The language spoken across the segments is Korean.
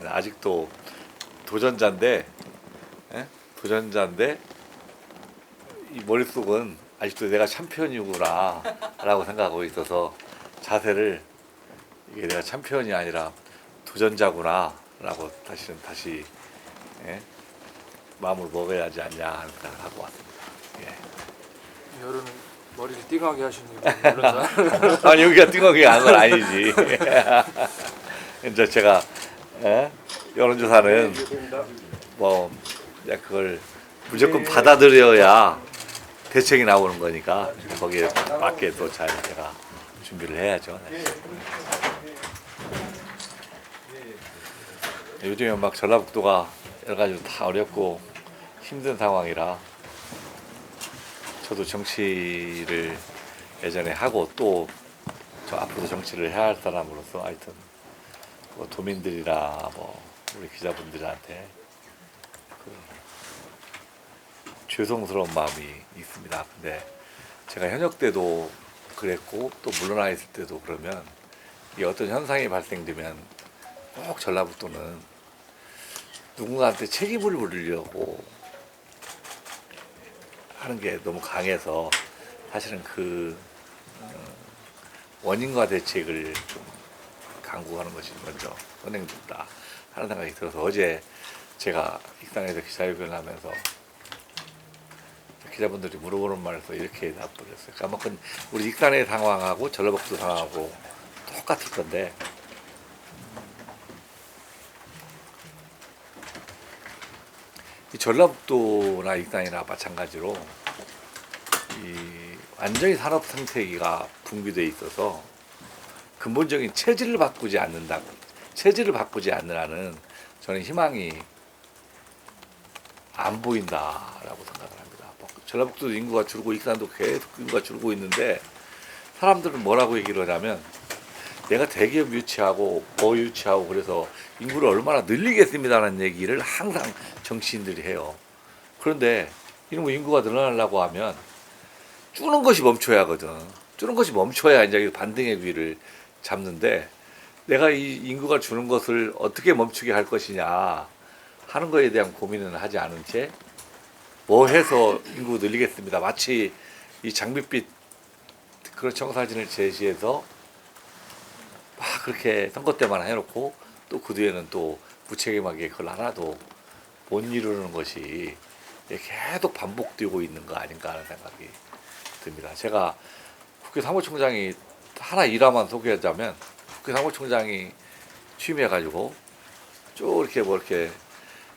생각합니다. 아직도 도전자인데, 예? 도전자인데 이 머릿속은 아직도 내가 챔피언이구나 라고 생각하고 있어서 자세를 이게 내가 챔피언이 아니라 도전자구나 라고 다시 예? 마음을 먹어야지 않냐 하는 생각을 하고 왔습니다. 예. 여름은 머리를 띵하게 하시는 게 물론사. 아니 여기가 띵하게 한 건 아니지. 이제 제가 예? 여론조사는 뭐 그냥 그걸 무조건 받아들여야 대책이 나오는 거니까 거기에 맞게 또 잘 제가 준비를 해야죠. 네. 요즘에 막 전라북도가 여러 가지로 다 어렵고 힘든 상황이라 저도 정치를 예전에 하고 또 저 앞으로도 정치를 해야 할 사람으로서 하여튼 뭐 도민들이나 뭐 우리 기자분들한테 그 죄송스러운 마음이 있습니다. 근데 제가 현역 때도 그랬고 또 물러나 있을 때도 그러면 이 어떤 현상이 발생되면 꼭 전라북도는 누군가한테 책임을 물으려고 하는 게 너무 강해서 사실은 그 원인과 대책을 좀 강구하는 것이 먼저 선행됐다 하는 생각이 들어서 어제 제가 익산에서 기자회견을 하면서 기자분들이 물어보는 말에서 이렇게 답변했어요. 까먹은 우리 익산의 상황하고 전라북도 상황하고 똑같을 건데 이 전라북도나 익산이나 마찬가지로 이 완전히 산업 생태계가 붕괴되어 있어서 근본적인 체질을 바꾸지 않는다. 체질을 바꾸지 않는 한은 저는 희망이 안 보인다라고 생각을 합니다. 전라북도 인구가 줄고 익산도 계속 인구가 줄고 있는데 사람들은 뭐라고 얘기를 하냐면 내가 대기업 유치하고 뭐 유치하고 그래서 인구를 얼마나 늘리겠습니다라는 얘기를 항상 정치인들이 해요. 그런데 이런 거 인구가 늘어나려고 하면 주는 것이 멈춰야 하거든. 주는 것이 멈춰야 이제 반등의 귀를 잡는데 내가 이 인구가 주는 것을 어떻게 멈추게 할 것이냐 하는 거에 대한 고민은 하지 않은 채 뭐 해서 인구 늘리겠습니다. 마치 이 장밋빛 그런 청사진을 제시해서 막 그렇게 선거 때만 해놓고 또 그 뒤에는 또 무책임하게 그걸 하나도 못 이루는 것이 계속 반복되고 있는 거 아닌가 하는 생각이 듭니다. 제가 국회 사무총장이 하나 일화만 소개하자면 국회 사무총장이 취임해가지고 쭉 이렇게 뭐 이렇게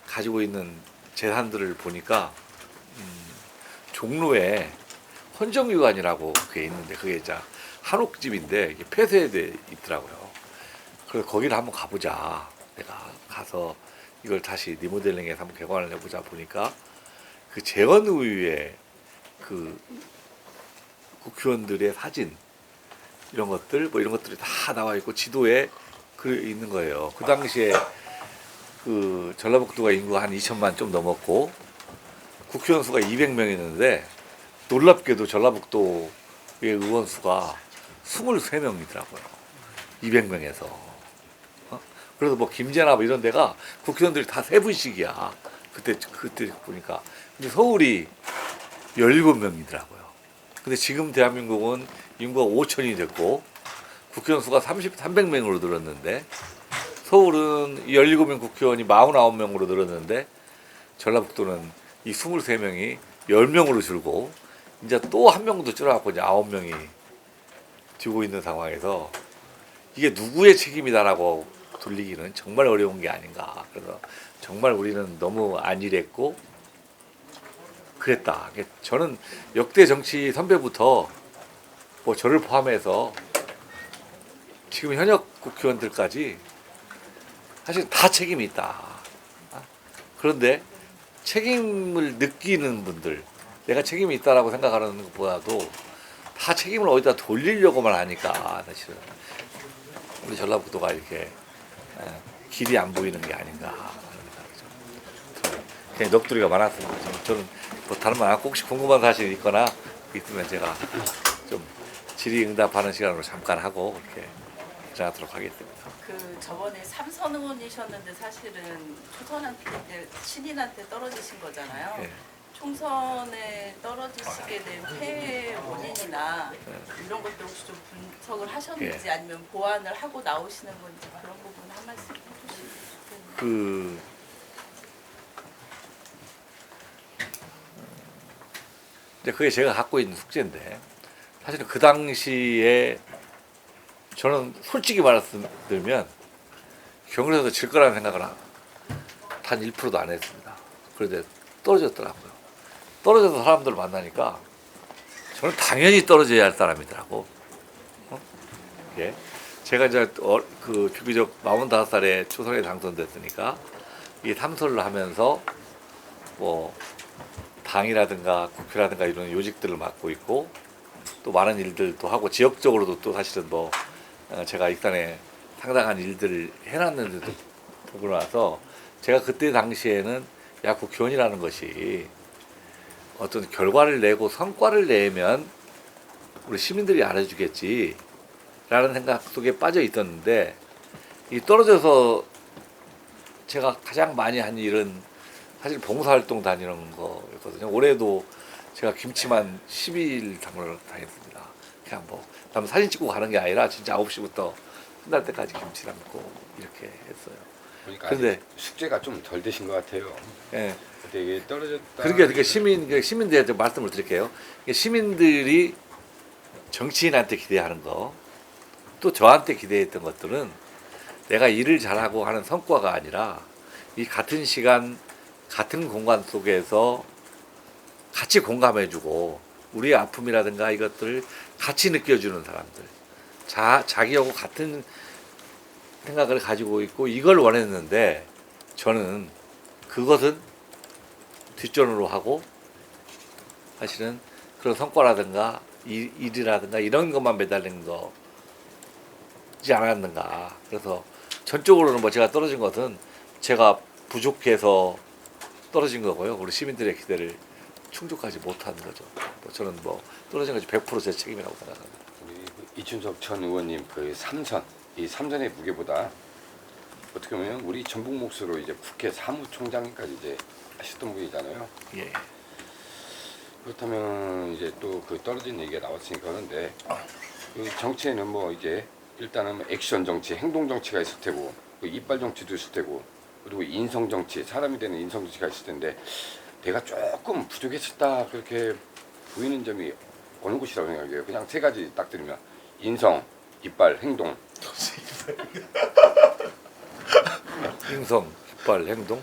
가지고 있는 재산들을 보니까 종로에 헌정유관이라고 그게 있는데 그게 이제 한옥집인데 이게 폐쇄돼 있더라고요. 그래서 거기를 한번 가보자. 내가 가서 이걸 다시 리모델링해서 한번 개관을 해보자 보니까 그 재헌의회 그 국회의원들의 사진 이런 것들 뭐 이런 것들이 다 나와 있고 지도에 그 있는 거예요. 그 당시에 그 전라북도가 인구가 한 2천만 좀 넘었고 국회의원 수가 200명이었는데 놀랍게도 전라북도의 의원 수가 23명이더라고요. 200명에서. 그래서 뭐 김제나 뭐 이런 데가 국회의원들이 다 세 분씩이야. 그때 보니까. 근데 서울이 17명이더라고요. 근데 지금 대한민국은 인구가 5천이 됐고 국회의원 수가 300명으로 늘었는데 서울은 17명 국회의원이 49명으로 늘었는데 전라북도는 이 23명이 10명으로 줄고 이제 또 한 명도 줄어갖고 이제 9명이 되고 있는 상황에서 이게 누구의 책임이다라고 돌리기는 정말 어려운 게 아닌가. 그래서 정말 우리는 너무 안일했고 그랬다. 저는 역대 정치 선배부터 뭐 저를 포함해서 지금 현역 국회의원들까지 사실 다 책임이 있다. 그런데 책임을 느끼는 분들, 내가 책임이 있다라고 생각하는 것보다도 다 책임을 어디다 돌리려고만 하니까 사실은 우리 전라북도가 이렇게 길이 안 보이는 게 아닌가 하는 생각이죠. 그냥 넋두리가 많았습니다. 저는 뭐 다른 말 혹시 궁금한 사실이 있거나 있으면 제가 좀 질의응답하는 시간으로 잠깐 하고 이렇게 진행하도록 하겠습니다. 그 저번에 삼선 의원이셨는데 사실은 초선한테 신인한테 떨어지신 거잖아요. 예. 총선에 떨어지시게 된 폐해 원인이나 이런 것들 혹시 좀 분석을 하셨는지 예. 아니면 보완을 하고 나오시는 건지 그런 부분 한 말씀 해주시면 좋겠네요. 그 이제 그게 제가 갖고 있는 숙제인데 사실은 그 당시에 저는 솔직히 말씀드리면 경선에서 질 거라는 생각을 단 1%도 안 했습니다. 그런데 떨어졌더라고요. 떨어져서 사람들을 만나니까 저는 당연히 떨어져야 할 사람이더라고. 예. 제가 이제 그 비교적 45살에 초선에 당선됐으니까 이 탐소를 하면서 뭐 당이라든가 국회라든가 이런 요직들을 맡고 있고 또 많은 일들도 하고 지역적으로도 또 사실은 뭐 제가 익산에 상당한 일들을 해놨는데도 보고 나서 제가 그때 당시에는 야 국회의원이라는 것이 어떤 결과를 내고 성과를 내면 우리 시민들이 알아주겠지 라는 생각 속에 빠져 있었는데 이 떨어져서 제가 가장 많이 한 일은 사실 봉사활동 다니는 거였거든요. 올해도 제가 김치만 12일 다녔습니다. 그냥 뭐 사진 찍고 가는 게 아니라 진짜 9시부터 끝날 때까지 김치 담고 이렇게 했어요. 그러니까 근데 숙제가 좀 덜 되신 것 같아요. 예. 되게 떨어졌다. 그러니까 시민들한테 말씀을 드릴게요. 시민들이 정치인한테 기대하는 거, 또 저한테 기대했던 것들은 내가 일을 잘하고 하는 성과가 아니라 이 같은 시간, 같은 공간 속에서 같이 공감해주고 우리의 아픔이라든가 이것들을 같이 느껴주는 사람들, 자기하고 같은 생각을 가지고 있고 이걸 원했는데 저는 그것은 뒷전으로 하고 사실은 그런 성과라든가 일이라든가 이런 것만 매달리는 거지 않았는가. 그래서 전적으로는 뭐 제가 떨어진 것은 제가 부족해서 떨어진 거고요. 우리 시민들의 기대를 충족하지 못한 거죠. 뭐 저는 뭐 떨어진 것이 100% 제 책임이라고 생각합니다. 우리 이춘석 전 의원님 그 삼선, 이 삼선의 무게보다 어떻게 보면 우리 전북 몫으로 이제 국회 사무총장까지 이제 하셨던 분이잖아요. 예. 그렇다면 이제 또 그 떨어진 얘기가 나왔으니까 그런데 그 정치에는 뭐 이제 일단은 뭐 액션 정치, 행동 정치가 있을 테고 그 이빨 정치도 있을 테고 그리고 인성 정치, 사람이 되는 인성 정치가 있을 텐데 내가 조금 부족했었다 그렇게 보이는 점이 어느 곳이라고 생각해요? 그냥 세 가지 딱 드리면 인성, 이빨, 행동. 인성, 깃발, 행동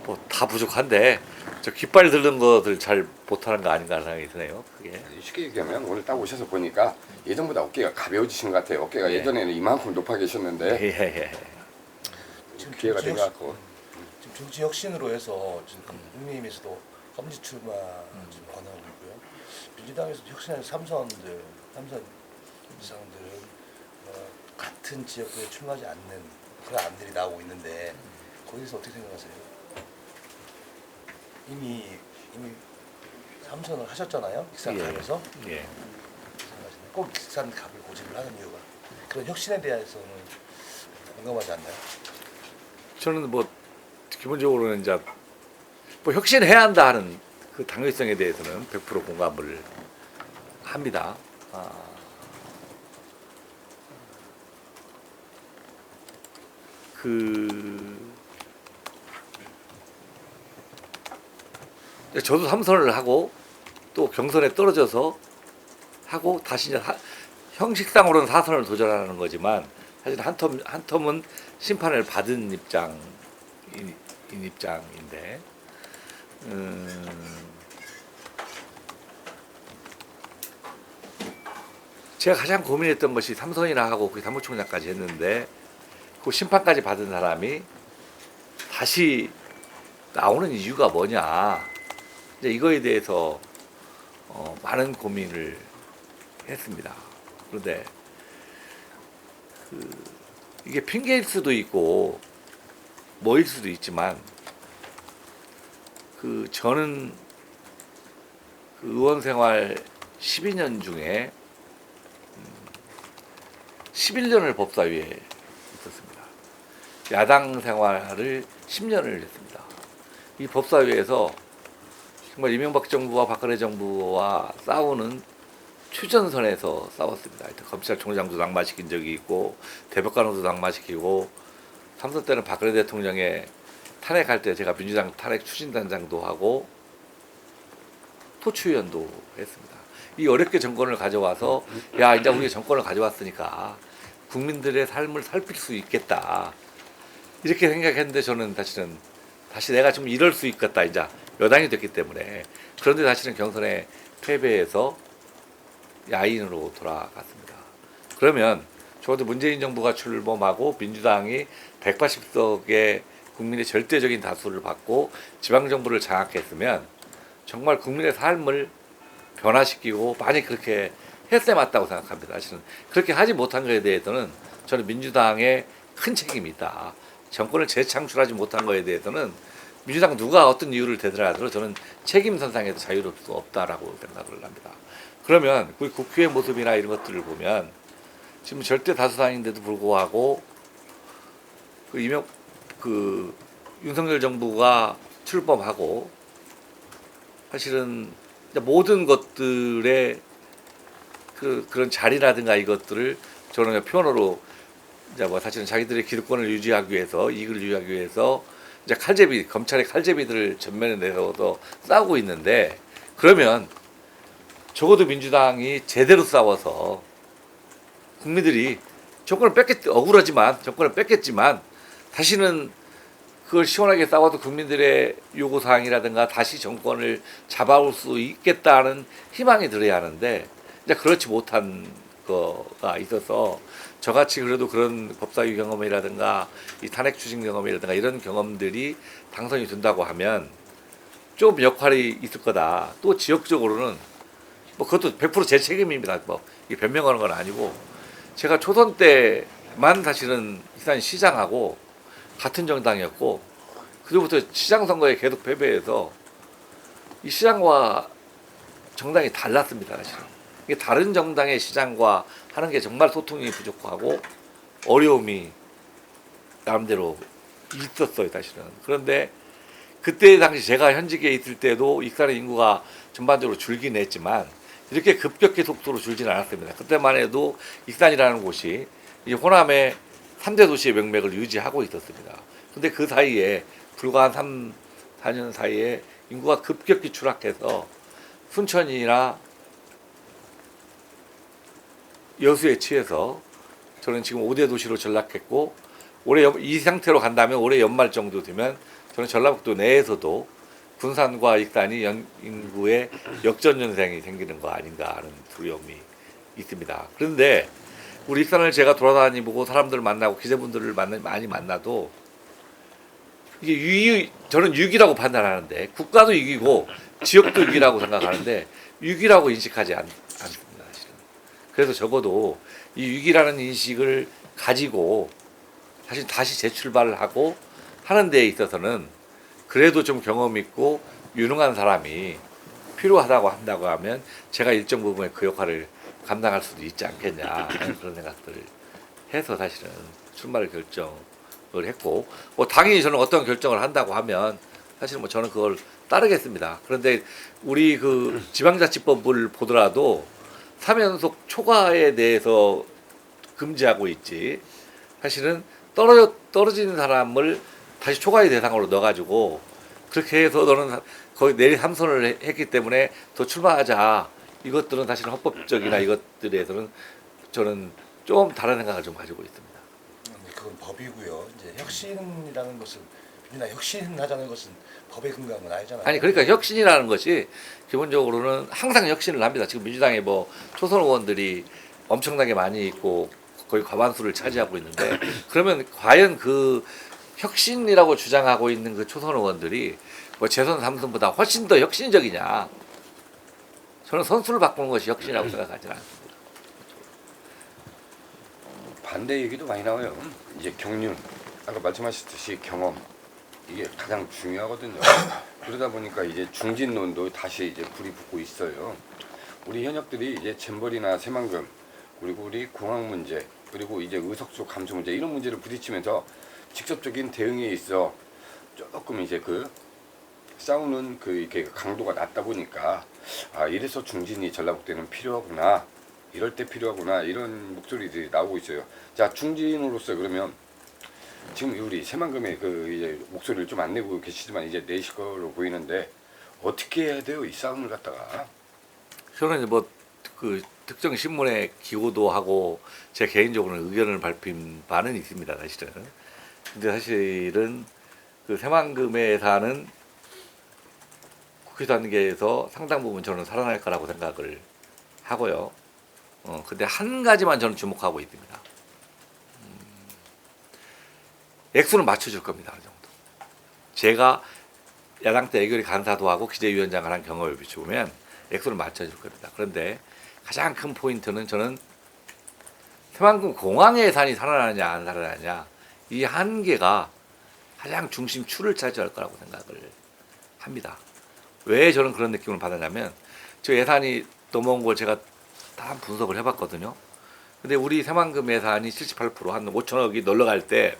뭐 다 부족한데 저 깃발 들는 것들 잘 못하는 거 아닌가 하는 생각이 드네요. 그게 쉽게 얘기하면 오늘 딱 오셔서 보니까 예전보다 어깨가 가벼워지신 것 같아요. 어깨가 예. 예전에는 이만큼 높아 계셨는데 예. 지금 기회가 된 것 같고 지금 정치 혁신으로 해서 지금 국민의힘에서도 험지 출마 지금 권하고 있고요. 민주당에서 혁신하는 삼선 지상들은 같은 지역구에 출마하지 않는 그런 안들이 나오고 있는데 거기서 어떻게 생각하세요? 이미 삼선을 하셨잖아요. 익산갑에서 예. 꼭 익산갑을 고집을 하는 이유가 그런 혁신에 대해서는 공감하지 않나요? 저는 뭐 기본적으로는 이제 뭐 혁신해야 한다 하는 그 당위성에 대해서는 100% 공감을 합니다. 저도 삼선을 하고 또 경선에 떨어져서 하고 다시 이제 형식상으로는 4선을 도전하는 거지만 사실 한 텀은 심판을 받은 입장인데 제가 가장 고민했던 것이 삼선이나 하고 그 사무총장까지 했는데 그 심판까지 받은 사람이 다시 나오는 이유가 뭐냐 이제 이거에 대해서 많은 고민을 했습니다. 그런데 이게 핑계일 수도 있고 뭐일 수도 있지만 저는 의원 생활 12년 중에 11년을 법사위에 있었습니다. 야당 생활을 10년을 했습니다. 이 법사위에서 정말 이명박 정부와 박근혜 정부와 싸우는 휴전선에서 싸웠습니다. 하여튼 검찰총장도 낙마시킨 적이 있고 대법관도 낙마시키고 삼선 때는 박근혜 대통령의 탄핵할 때 제가 민주당 탄핵 추진단장도 하고 토추위원도 했습니다. 이 어렵게 정권을 가져와서 야 이제 우리가 정권을 가져왔으니까 국민들의 삶을 살필 수 있겠다 이렇게 생각했는데 저는 다시 내가 좀 이럴 수 있겠다 이제 여당이 됐기 때문에 그런데 다시는 경선에 패배해서 야인으로 돌아갔습니다. 그러면 적어도 문재인 정부가 출범하고 민주당이 180석의 국민의 절대적인 다수를 받고 지방정부를 장악했으면 정말 국민의 삶을 변화시키고 많이 그렇게 했어야 맞다고 생각합니다. 사실은 그렇게 하지 못한 것에 대해서는 저는 민주당의 큰 책임이 있다. 정권을 재창출하지 못한 것에 대해서는 민주당 누가 어떤 이유를 대더라도 저는 책임 선상에서 자유로울 수 없다라고 생각을 합니다. 그러면 우리 국회의 모습이나 이런 것들을 보면 지금 절대 다수당인데도 불구하고 윤석열 정부가 출범하고 사실은 모든 것들의 그런 자리라든가 이것들을 저는 표현으로 이제 뭐 사실은 자기들의 기득권을 유지하기 위해서 이익을 유지하기 위해서 이제 검찰의 칼제비들을 전면에 내세워서 싸우고 있는데 그러면 적어도 민주당이 제대로 싸워서 국민들이 억울하지만 정권을 뺏겠지만 다시는 그걸 시원하게 싸워도 국민들의 요구사항이라든가 다시 정권을 잡아올 수 있겠다는 희망이 들어야 하는데 이제 그렇지 못한 거가 있어서 저같이 그래도 그런 법사위 경험이라든가 이 탄핵 추진 경험이라든가 이런 경험들이 당선이 된다고 하면 좀 역할이 있을 거다. 또 지역적으로는 뭐 그것도 100% 제 책임입니다. 뭐 이게 변명하는 건 아니고 제가 초선 때만 사실은 일단 시장하고 같은 정당이었고 그로부터 시장 선거에 계속 패배해서 이 시장과 정당이 달랐습니다. 사실은 이게 다른 정당의 시장과 하는 게 정말 소통이 부족하고 어려움이 나름대로 있었어요. 사실은 그런데 그때 당시 제가 현직에 있을 때도 익산의 인구가 전반적으로 줄긴 했지만 이렇게 급격히 속도로 줄지는 않았습니다. 그때만 해도 익산이라는 곳이 이 호남의 3대 도시의 명맥을 유지하고 있었습니다. 근데 그 사이에 불과 한 3, 4년 사이에 인구가 급격히 추락해서 순천이나 여수에 취해서 저는 지금 5대 도시로 전락했고 올해 이 상태로 간다면 올해 연말 정도 되면 저는 전라북도 내에서도 군산과 익산이 인구의 역전연생이 생기는 거 아닌가 하는 두려움이 있습니다. 그런데 우리 익산을 제가 돌아다니고 사람들을 만나고 기자분들을 많이 만나도 이게 저는 위기라고 판단하는데 국가도 위기고 지역도 위기라고 생각하는데 위기라고 인식하지 않습니다. 사실은. 그래서 적어도 이 위기라는 인식을 가지고 사실 다시 재출발을 하고 하는 데에 있어서는 그래도 좀 경험 있고 유능한 사람이 필요하다고 한다고 하면 제가 일정 부분의 그 역할을 감당할 수도 있지 않겠냐 하는 그런 생각들을 해서 사실은 출마를 결정을 했고 뭐 당연히 저는 어떤 결정을 한다고 하면 사실 뭐 저는 그걸 따르겠습니다. 그런데 우리 그 지방자치법을 보더라도 3연속 초과에 대해서 금지하고 있지 사실은 떨어지는 사람을 다시 초과의 대상으로 넣어가지고 그렇게 해서 너는 거의 내리 3선을 했기 때문에 더 출마하자 이것들은 사실 헌법적이나 이것들에서는 저는 좀 다른 생각을 좀 가지고 있습니다. 그건 법이고요. 이제 혁신이라는 것은 민주당 혁신하자는 것은 법의 근거는 아니잖아요. 아니 그러니까 혁신이라는 것이 기본적으로는 항상 혁신을 합니다. 지금 민주당의 뭐 초선 의원들이 엄청나게 많이 있고 거의 과반수를 차지하고 있는데 그러면 과연 그 혁신이라고 주장하고 있는 그 초선 의원들이 뭐 재선 3선보다 훨씬 더 혁신적이냐? 저는 선수를 바꾸는 것이 혁신이라고 생각하지는 않습니다. 반대 얘기도 많이 나와요. 이제 경륜, 아까 말씀하셨듯이 경험 이게 가장 중요하거든요. 그러다 보니까 이제 중진론도 다시 이제 불이 붙고 있어요. 우리 현역들이 이제 잼버리나 새만금 그리고 우리 공항 문제 그리고 이제 의석수 감소 문제 이런 문제를 부딪히면서 직접적인 대응에 있어 조금 이제 그 싸우는 그 이렇게 강도가 낮다 보니까 아 이래서 중진이 전라북도에는 필요하구나, 이럴 때 필요하구나, 이런 목소리들이 나오고 있어요. 자, 중진으로서 그러면 지금 우리 새만금의 그 이제 목소리를 좀 안 내고 계시지만 이제 내실 거로 보이는데 어떻게 해야 돼요, 이 싸움을 갖다가? 저는 이제 뭐 그 특정 신문에 기고도 하고 제 개인적으로는 의견을 밝힌 바는 있습니다, 사실은. 근데 사실은 그 새만금에 사는 국회 단계에서 상당 부분 저는 살아날 거라고 생각을 하고요. 근데 한 가지만 저는 주목하고 있습니다. 액수는 맞춰줄 겁니다, 어느 정도. 제가 야당 때 애결이 간사도 하고 기재위원장을 한 경험을 비추면 액수를 맞춰줄 겁니다. 그런데 가장 큰 포인트는 저는 새만금 공항의 예산이 살아나느냐 안 살아나느냐 이 한계가 가장 중심축을 차지할 거라고 생각을 합니다. 왜 저는 그런 느낌을 받았냐면 저 예산이 넘어온 걸 제가 다 분석을 해봤거든요. 근데 우리 새만금 예산이 78% 한 5천억이 놀러갈 때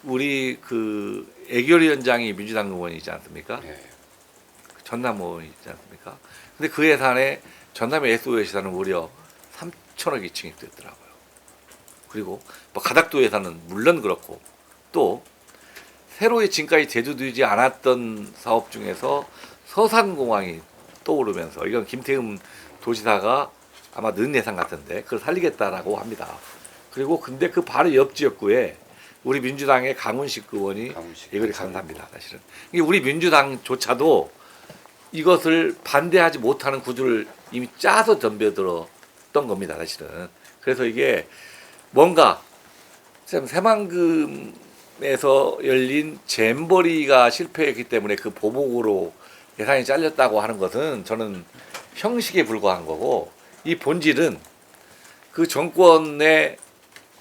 우리 그 애결위원장이 민주당 의원이지 않습니까? 예. 전남 의원이지 않습니까? 근데 그 예산에 전남의 SOS 예산은 무려 3천억이 증액됐더라고요. 그리고 뭐 가닥도 예산은 물론 그렇고 또 새로이 지금까지 제주되지 않았던 사업 중에서 서산공항이 떠오르면서 이건 김태흠 도지사가 아마 넣은 예산 같은데 그걸 살리겠다라고 합니다. 그리고 근데 그 바로 옆 지역구에 우리 민주당의 강훈식 의원이 이걸 감사합니다. 사실은 이게 우리 민주당조차도 이것을 반대하지 못하는 구조를 이미 짜서 덤벼들었던 겁니다. 사실은. 그래서 이게 뭔가 참 새만금에서 열린 잼버리가 실패했기 때문에 그 보복으로 예산이 잘렸다고 하는 것은 저는 형식에 불과한 거고 이 본질은 그 정권의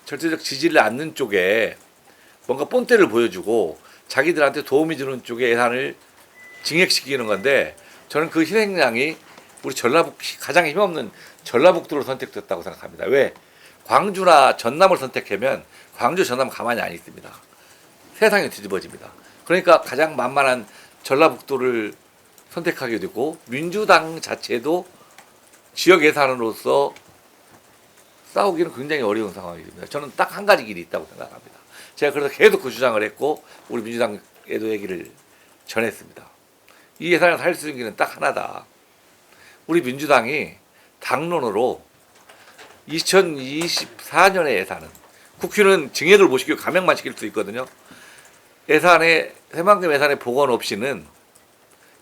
절대적 지지를 않는 쪽에 뭔가 본때를 보여주고 자기들한테 도움이 주는 쪽에 예산을 증액시키는 건데 저는 그 희생양이 우리 가장 힘없는 전라북도로 선택됐다고 생각합니다. 왜? 광주나 전남을 선택하면 광주, 전남 가만히 안 있습니다. 세상이 뒤집어집니다. 그러니까 가장 만만한 전라북도를 선택하게 되고 민주당 자체도 지역 예산으로서 싸우기는 굉장히 어려운 상황이 됩니다. 저는 딱 한 가지 길이 있다고 생각합니다. 제가 그래서 계속 그 주장을 했고 우리 민주당에도 얘기를 전했습니다. 이 예산을 살릴 수 있는 길은 딱 하나다. 우리 민주당이 당론으로 2024년의 예산은 국회는 증액을 못 시키고 감액만 시킬 수 있거든요. 새만금 예산의 복원 없이는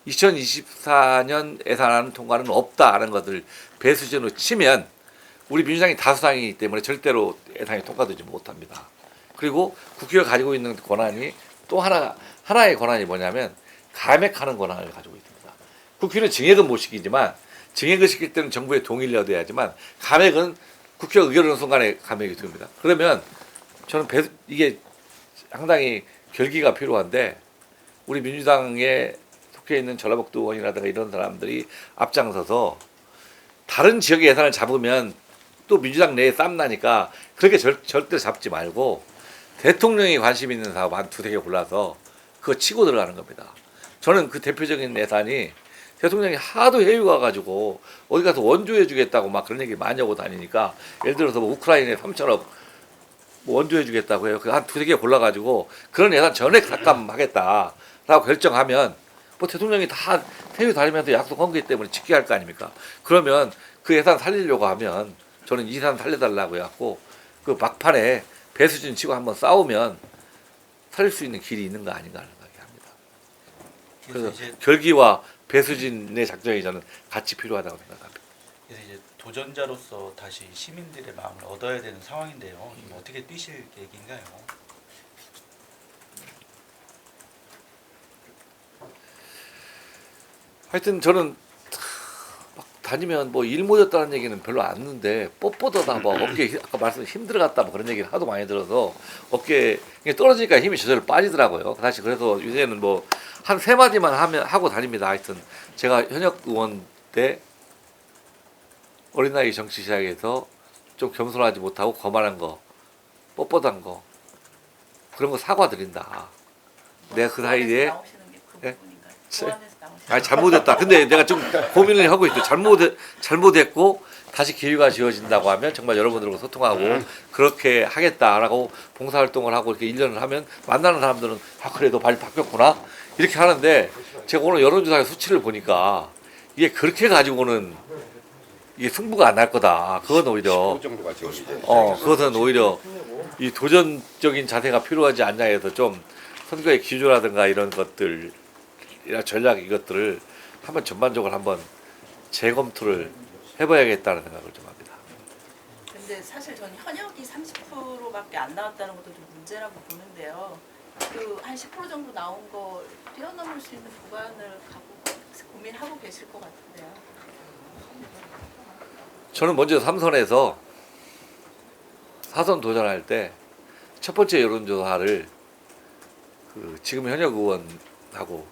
2024년 예산 통과는 없다는 것을 배수진으로 치면 우리 민주당이 다수당이기 때문에 절대로 예산이 통과되지 못합니다. 그리고 국회가 가지고 있는 권한이 또 하나의 권한이 뭐냐면 감액하는 권한을 가지고 있습니다. 국회는 증액은 못 시키지만 증액을 시킬 때는 정부의 동의를 얻어야지만 감액은 국회가 의결을 하는 순간에 감액이 됩니다. 그러면 저는 이게 상당히 결기가 필요한데 우리 민주당에 속해 있는 전라북도 의원이라든가 이런 사람들이 앞장서서 다른 지역의 예산을 잡으면 또 민주당 내에 쌈 나니까 그렇게 절대 잡지 말고 대통령이 관심 있는 사업 한 두세 개 골라서 그거 치고 들어가는 겁니다. 저는 그 대표적인 예산이 대통령이 하도 해외 가가지고 어디 가서 원조해 주겠다고 막 그런 얘기 많이 하고 다니니까 예를 들어서 뭐 우크라이나에 3천억 뭐 원조해 주겠다고 해요. 그 한 두세 개 골라가지고 그런 예산 전액 삭감하겠다라고 결정하면 뭐 대통령이 다 해외 다니면서 약속한 거기 때문에 지켜야 할 거 아닙니까? 그러면 그 예산 살리려고 하면 저는 이 예산 살려달라고 해갖고 그 막판에 배수진 치고 한번 싸우면 살릴 수 있는 길이 있는 거 아닌가 하는 생각이 합니다. 그래서 결기와 배수진의 작전이 저는 같이 필요하다고 생각합니다. 그래서 이제 도전자로서 다시 시민들의 마음을 얻어야 되는 상황인데요. 이거 어떻게 뛰실 계획인가요? 하여튼 저는 막 다니면 뭐 일 못했다는 얘기는 별로 안 듣는데 뻣뻣하다 뭐 어깨 아까 말씀 힘들어갔다 뭐 그런 얘기를 하도 많이 들어서 어깨 떨어지니까 힘이 저절로 빠지더라고요. 다시 그래서 요새는 뭐 한 세 마디만 하고 다닙니다. 하여튼 제가 현역 의원 때 어린아이 정치 시작에서 좀 겸손하지 못하고 거만한 거, 뻣뻣한 거 그런 거 사과드린다. 내가 그 사이에 나오시는 게 그 예? 부분인가요? 보안에서 나오시는 아 잘못했다. 근데 내가 좀 고민을 하고 있어. 잘못했고 다시 기회가 지어진다고 하면 정말 여러분들과 소통하고 그렇게 하겠다라고 봉사활동을 하고 이렇게 1년을 하면 만나는 사람들은 아 그래 너 많이 바뀌었구나 이렇게 하는데 제가 오늘 여론조사의 수치를 보니까 이게 그렇게 가지고는 이게 승부가 안 날 거다. 그건 오히려 15 정도가 지금 이제 그것은 오히려 이 도전적인 자세가 필요하지 않냐 해서 좀 선거의 기조라든가 이런 것들 전략 이것들을 한번 전반적으로 한번 재검토를 해봐야겠다는 생각을 좀 합니다. 근데 사실 저는 현역이 30%밖에 안 나왔다는 것도 좀 문제라고 보는데요. 그 한 10% 정도 나온 거 뛰어넘을 수 있는 구간을 고민하고 계실 것 같은데요. 저는 먼저 삼선에서 4선 도전할 때 첫 번째 여론조사를 그 지금 현역 의원하고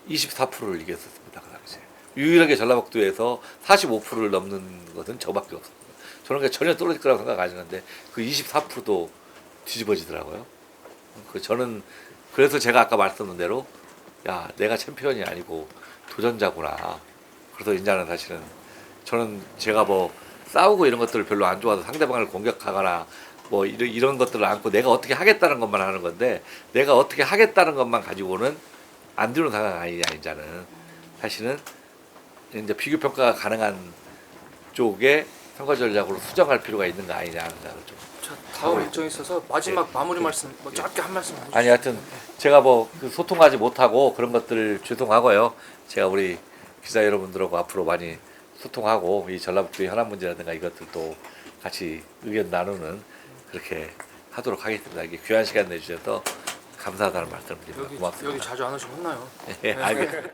24%를 이겼었습니다. 그 당시에. 유일하게 전라북도에서 45%를 넘는 것은 저밖에 없었어요. 저는 그냥 전혀 떨어질 거라고 생각하시는데 그 24%도 뒤집어지더라고요. 저는 그래서 제가 아까 말씀드린 대로 야 내가 챔피언이 아니고 도전자구나. 그래서 이제는 사실은 저는 제가 뭐 싸우고 이런 것들을 별로 안 좋아해서 상대방을 공격하거나 뭐 이런 것들을 안고 내가 어떻게 하겠다는 것만 하는 건데 내가 어떻게 하겠다는 것만 가지고는 안 되는 상황 아니냐 이제는 사실은 이제 비교 평가가 가능한 쪽에 선거 전략으로 수정할 필요가 있는 거 아니냐 하는 생각을 좀. 자, 다음 일정이 있어서 마지막 마무리 말씀 뭐 짧게 한 말씀 해주시죠. 아니 하여튼 제가 뭐 그 소통하지 못하고 그런 것들 죄송하고요. 제가 우리 기자 여러분들하고 앞으로 많이 소통하고 이 전라북도의 현안 문제라든가 이것들도 같이 의견 나누는 그렇게 하도록 하겠습니다. 이게 귀한 시간 내주셔서 감사하다는 말씀을 드립니다. 여기 고맙습니다. 자주 안 오시면 혼나요. 예, 알겠습니다.